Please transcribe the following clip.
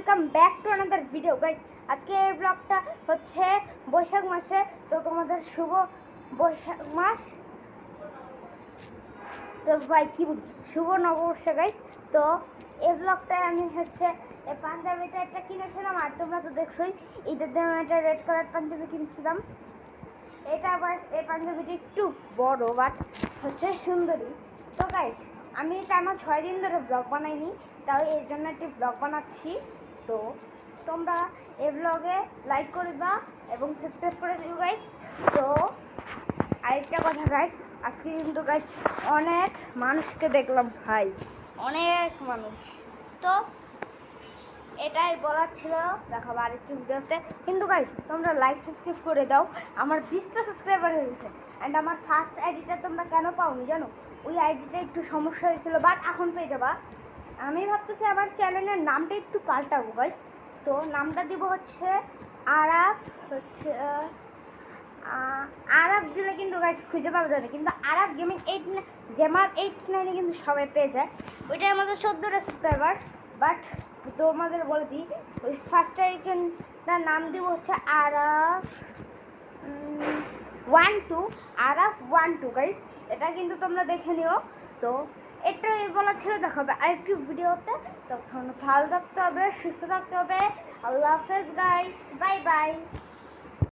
Welcome back to another video guys. আজকে এই ব্লগটা হচ্ছে বৈশাখ মাসে, তো তোমাদের শুভ বৈশাখ মাস, তো ভাই কি বলি, শুভ নববর্ষ গাইস। তো এই ব্লগটায় আমি হচ্ছে এই পাঞ্জাবিটা একটা কিনেছিলাম, আর তোমরা তো দেখছোই ঈদের দিন একটা রেড কালার পাঞ্জাবি কিনেছিলাম। এটা আবার এই পাঞ্জাবিটা একটু বড় বাট হচ্ছে সুন্দরী। তো গাইস, আমি টানা 6 দিন ধরে ব্লগ বানাইনি, তাও এর জন্য একটি ব্লগ বানাচ্ছি। তো তোমরা এই ব্লগে লাইক করে দাও এবং সাবস্ক্রাইব করে দিও গাইস। তো আরেকটা কথা গাইস, আজকে কিন্তু গাইস অনেক মানুষকে দেখলাম ভাই, অনেক মানুষ। তো এটাই বলার ছিল, দেখাবো আরেকটি ভিডিওতে। কিন্তু গাইস তোমরা লাইক সাবস্ক্রাইব করে দাও, আমার 20টা সাবস্ক্রাইবার হয়ে গেছে। অ্যান্ড আমার ফার্স্ট আইডিটা তোমরা কেন পাওনি জানো? ওই আইডিটা একটু সমস্যা হয়েছিল, বাট এখন পেয়ে যাবা। আমি ভাবতেছি আমার চ্যানেলের নামটা একটু পাল্টাবো গাইস। তো নামটা দিব হচ্ছে আরাফ, হচ্ছে আরাফ দিলে কিন্তু গাইস খুঁজে পাওয়া যাবে, কিন্তু আরাফ গেমিং 89 কিন্তু সবাই পেয়ে যায়। ওইটাই আমাদের 14টা সাবস্ক্রাইবার। বাট তোমাদের বলে দিই, ওই ফার্স্ট আইকনটার নাম দিব হচ্ছে আরাফ 12, আরাফ 12 গাইস। এটা কিন্তু তোমরা দেখে নিও। তো এটাই বলার ছিল, দেখাবে আরেকটি ভিডিওতে। তখন ভালো থাকতে হবে, সুস্থ থাকতে হবে। আল্লাহ হাফেজ গাইস, বাই বাই।